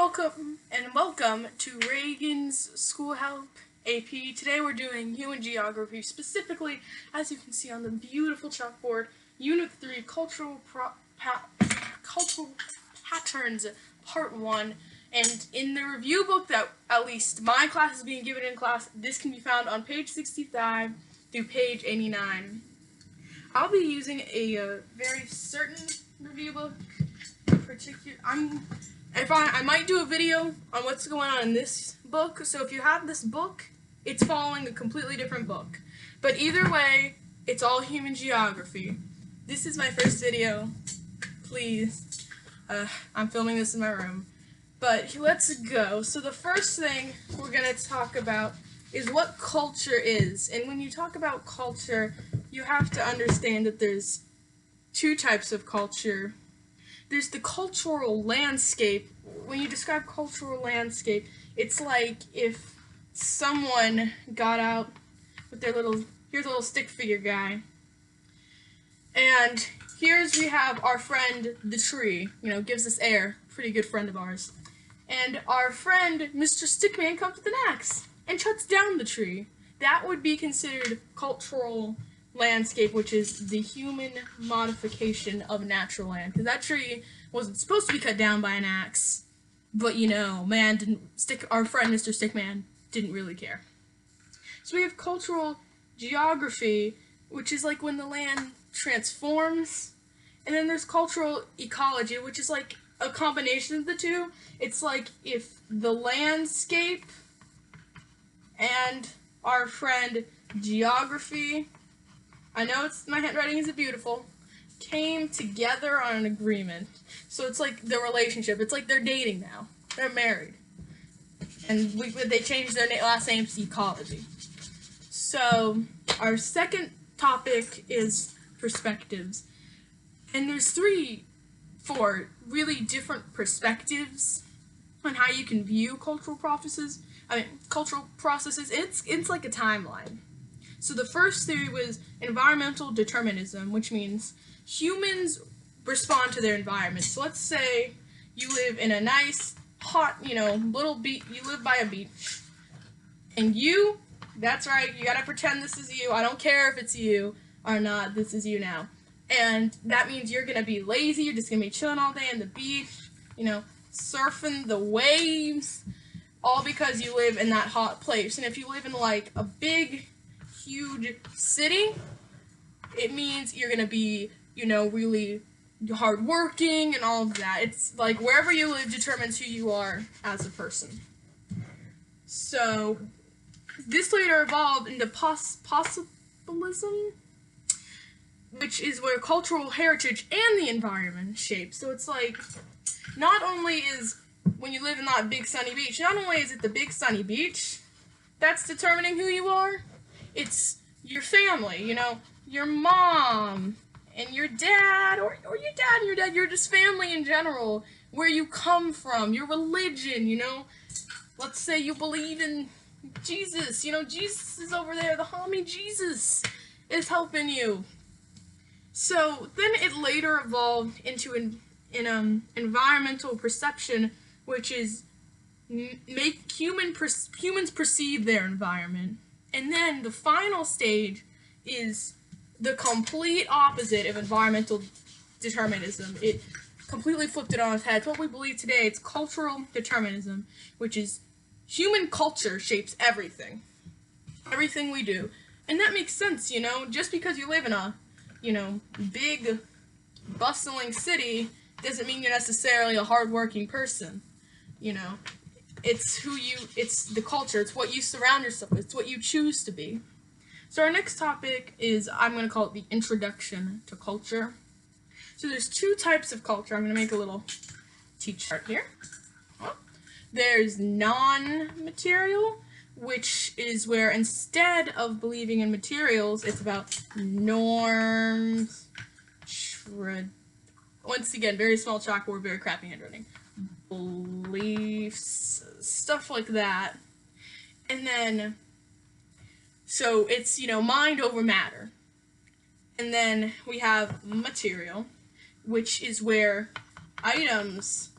Welcome to Reagan's School Help AP. Today we're doing human geography, specifically, as you can see on the beautiful chalkboard, Unit 3, Cultural Patterns, Part 1. And in the review book that at least my class is being given in class, this can be found on page 65 through page 89. I'll be using a very certain review book. I might do a video on what's going on in this book, so if you have this book, it's following a completely different book. But either way, it's all human geography. This is my first video. Please. I'm filming this in my room. But let's go. So the first thing we're going to talk about is what culture is. And when you talk about culture, you have to understand that there's two types of culture. There's the cultural landscape. When you describe cultural landscape, it's like if someone got out with their here's a little stick figure guy. And we have our friend, the tree, gives us air, pretty good friend of ours. And our friend, Mr. Stickman, comes with an axe and cuts down the tree. That would be considered cultural landscape, which is the human modification of natural land. Because that tree wasn't supposed to be cut down by an axe, but our friend Mr. Stickman didn't really care. So we have cultural geography, which is like when the land transforms, and then there's cultural ecology, which is like a combination of the two. It's like if the landscape and our friend geography, I know my handwriting isn't beautiful, came together on an agreement. So it's like the relationship. It's like they're dating now. They're married. And they changed their last name to ecology. So our second topic is perspectives. And there's 4 really different perspectives on how you can view cultural processes. It's like a timeline. So the first theory was environmental determinism, which means humans respond to their environment. So let's say you live in a nice, hot, little beach. You live by a beach. And that's right, you gotta pretend this is you. I don't care if it's you or not, this is you now. And that means you're gonna be lazy, you're just gonna be chilling all day on the beach, surfing the waves, all because you live in that hot place. And if you live in like a big, huge city, it means you're gonna be, really hardworking and all of that. It's like wherever you live determines who you are as a person. So this later evolved into possibilism, which is where cultural heritage and the environment shape. So it's like, not only is when you live in that big sunny beach, not only is it the big sunny beach that's determining who you are, it's your family, your mom and your dad, or your dad and your dad, your just family in general, where you come from, your religion, Let's say you believe in Jesus, Jesus is over there, the homie Jesus is helping you. So then it later evolved into environmental perception, which is make humans perceive their environment. And then the final stage is the complete opposite of environmental determinism. It completely flipped it on its head. It's what we believe today. It's cultural determinism, which is human culture shapes everything. Everything we do. And that makes sense, just because you live in a, big, bustling city doesn't mean you're necessarily a hardworking person. It's it's the culture, it's what you surround yourself with, it's what you choose to be. So our next topic is, I'm going to call it the introduction to culture. So there's 2 types of culture. I'm going to make a little T-chart here. There's non-material, which is where instead of believing in materials, it's about norms, once again, very small chalkboard, very crappy handwriting, beliefs, stuff like that. And then, so it's, mind over matter. And then we have material, which is where items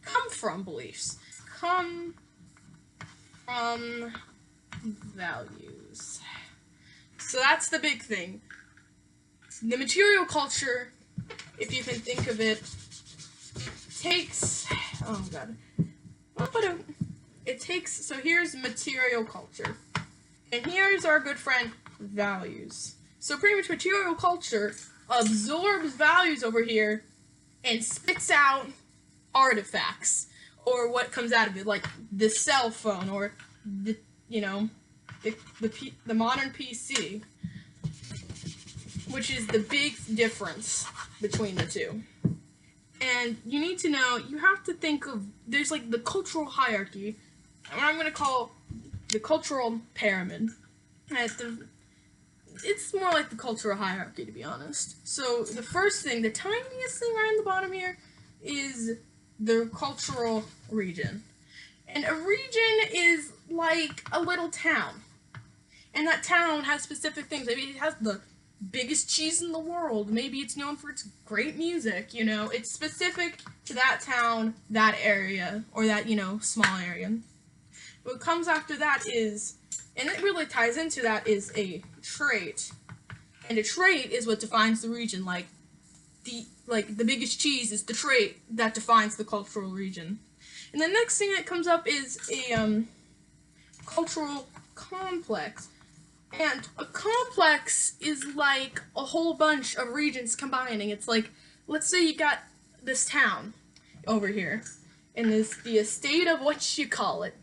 come from beliefs. come from values. So that's the big thing. The material culture, if you can think of it, takes, oh god, it takes, so here's material culture, and here's our good friend values. So pretty much material culture absorbs values over here and spits out artifacts, or what comes out of it, like the cell phone, or the, you know, the modern PC, which is the big difference between the two. And you need to know, you have to think of, there's like the cultural hierarchy, and what I'm going to call the cultural pyramid. It's more like the cultural hierarchy, to be honest. So the first thing, the tiniest thing right on the bottom here, is the cultural region. And a region is like a little town. And that town has specific things. I mean, it has the biggest cheese in the world. Maybe it's known for its great music, you know. It's specific to that town, that area, or that, you know, small area. What comes after that is, and it really ties into that, is a trait. And a trait is what defines the region. Like the biggest cheese is the trait that defines the cultural region. And the next thing that comes up is a cultural complex. And a complex is like a whole bunch of regions combining. It's like, let's say you got this town over here, and this the estate of what you call it.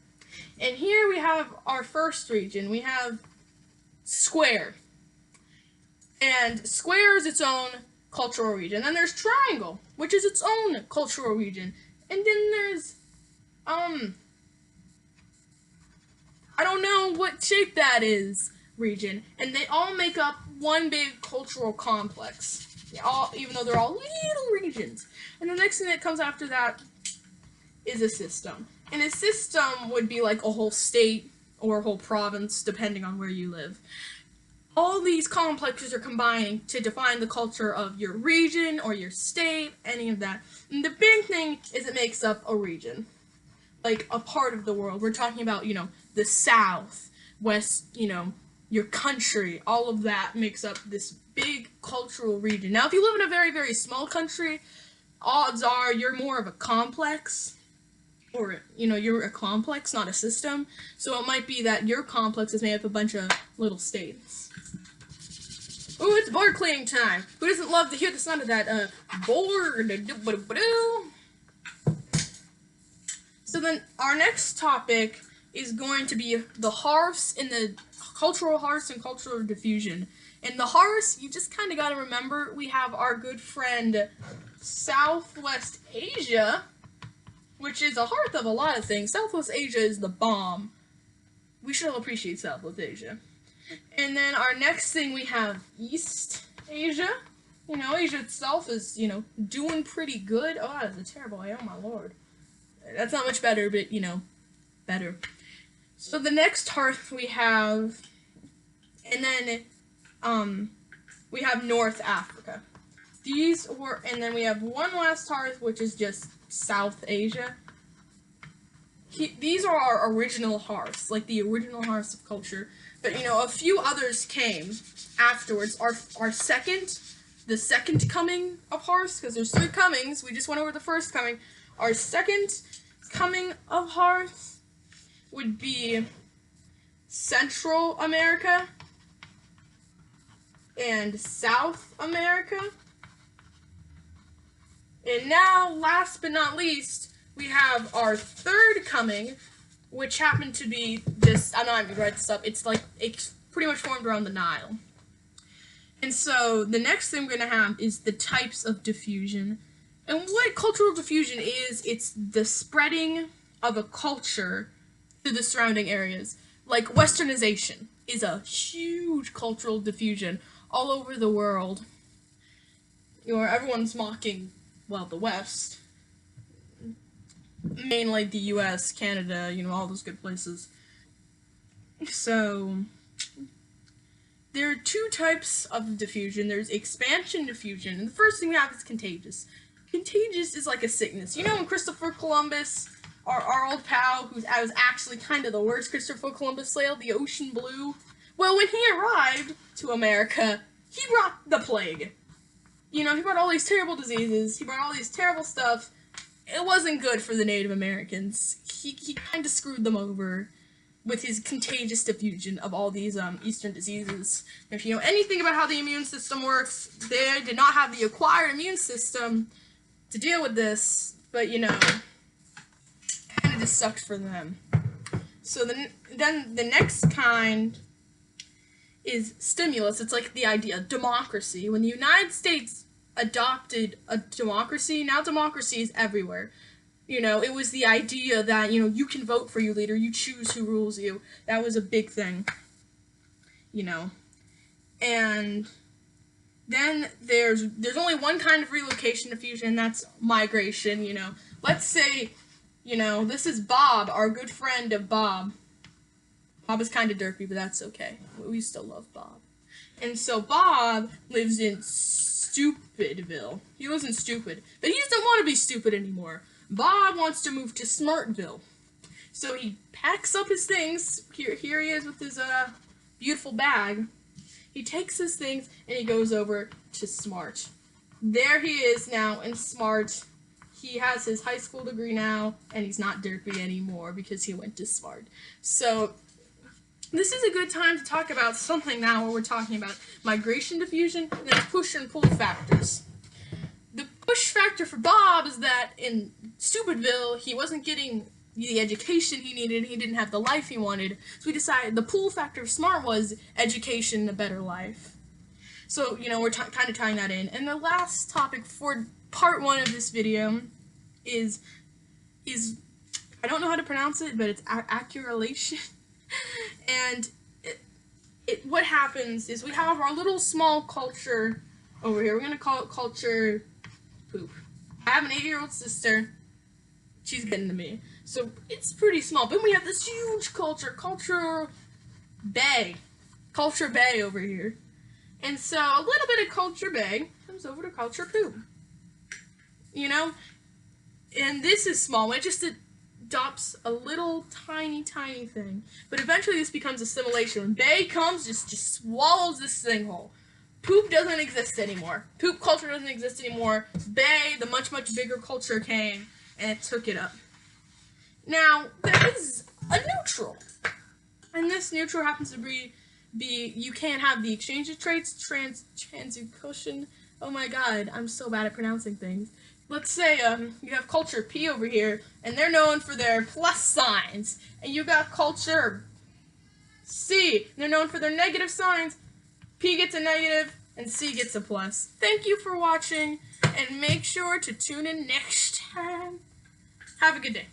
And here we have our first region. We have square. And square is its own cultural region. Then there's triangle, which is its own cultural region. And then there's, I don't know what shape that is, region. And they all make up one big cultural complex. Even though they're all little regions. And the next thing that comes after that is a system. And a system would be like a whole state or a whole province, depending on where you live. All these complexes are combining to define the culture of your region or your state, any of that. And the big thing is it makes up a region. Like a part of the world. We're talking about, you know, the South, West, you know, your country. All of that makes up this big cultural region. Now, if you live in a very, very small country, odds are you're more of a complex. Or, you know, you're a complex, not a system. So it might be that your complex is made up of a bunch of little states. Ooh, it's board cleaning time. Who doesn't love to hear the sound of that, board? So then, our next topic is going to be the hearths and the cultural hearths and cultural diffusion. And the hearths, you just kind of got to remember, we have our good friend Southwest Asia, which is a hearth of a lot of things. Southwest Asia is the bomb. We should all appreciate Southwest Asia. And then our next thing, we have East Asia. You know, Asia itself is, you know, doing pretty good. Oh, that's a terrible eye. Oh, my lord. That's not much better, but, you know, better. So the next hearth we have, and then, we have North Africa. And then we have one last hearth, which is just South Asia. These are our original hearths, like the original hearths of culture. But, you know, a few others came afterwards. The second coming of hearths, because there's 3 comings. We just went over the first coming. Our second coming of hearths would be Central America and South America. And now, last but not least, we have our third coming, which happened to be just, I'm not even gonna write this up, it's pretty much formed around the Nile. And so, the next thing we're gonna have is the types of diffusion. And what cultural diffusion is, it's the spreading of a culture to the surrounding areas. Like, westernization is a huge cultural diffusion all over the world. You know, everyone's mocking, well, the West. Mainly the US, Canada, you know, all those good places. So, there are 2 types of diffusion. There's expansion diffusion, and the first thing we have is contagious. Contagious is like a sickness. You know when Christopher Columbus our old pal, who was actually kind of the worst Christopher Columbus sailed, the ocean blue. Well, when he arrived to America, he brought the plague. You know, he brought all these terrible diseases, he brought all these terrible stuff. It wasn't good for the Native Americans. He kind of screwed them over with his contagious diffusion of all these eastern diseases. If you know anything about how the immune system works, they did not have the acquired immune system to deal with this, but you know, kind of just sucked for them. So then the next kind is stimulus. It's like the idea of democracy. When the United States adopted a democracy, now democracy is everywhere. You know, it was the idea that, you know, you can vote for your leader, you choose who rules you. That was a big thing, you know. And then there's only one kind of relocation diffusion, and that's migration, you know. Let's say, you know, this is Bob, our good friend of Bob. Bob is kind of derpy, but that's okay. We still love Bob. And so Bob lives in Stupidville. He lives in Stupid, but he doesn't want to be stupid anymore. Bob wants to move to Smartville. So he packs up his things. Here he is with his beautiful bag. He takes his things and he goes over to Smart. There he is now in Smart. He has his high school degree now, and he's not derpy anymore because he went to Smart. So this is a good time to talk about something now where we're talking about migration diffusion and then push and pull factors. The push factor for Bob is that in Stupidville, he wasn't getting the education he needed, he didn't have the life he wanted, so we decided the pull factor of Smart was education and a better life. So, you know, we're kind of tying that in. And the last topic for part 1 of this video is I don't know how to pronounce it, but it's acculation. And what happens is we have our little small culture over here. We're going to call it culture poop. I have an 8-year-old sister. She's getting to me. So it's pretty small. But we have this huge culture bay over here. And so a little bit of culture bay comes over to culture poop. You know? And this is small. It just adopts a little tiny thing. But eventually this becomes assimilation. When bay comes, just swallows this thing whole. Poop doesn't exist anymore. Poop culture doesn't exist anymore. Bay, the much bigger culture came and it took it up. Now, there is a neutral. And this neutral happens to be you can't have the exchange of traits, translocation. Oh my god, I'm so bad at pronouncing things. Let's say you have culture P over here, and they're known for their plus signs. And you got culture C, and they're known for their negative signs. P gets a negative, and C gets a plus. Thank you for watching, and make sure to tune in next time. Have a good day.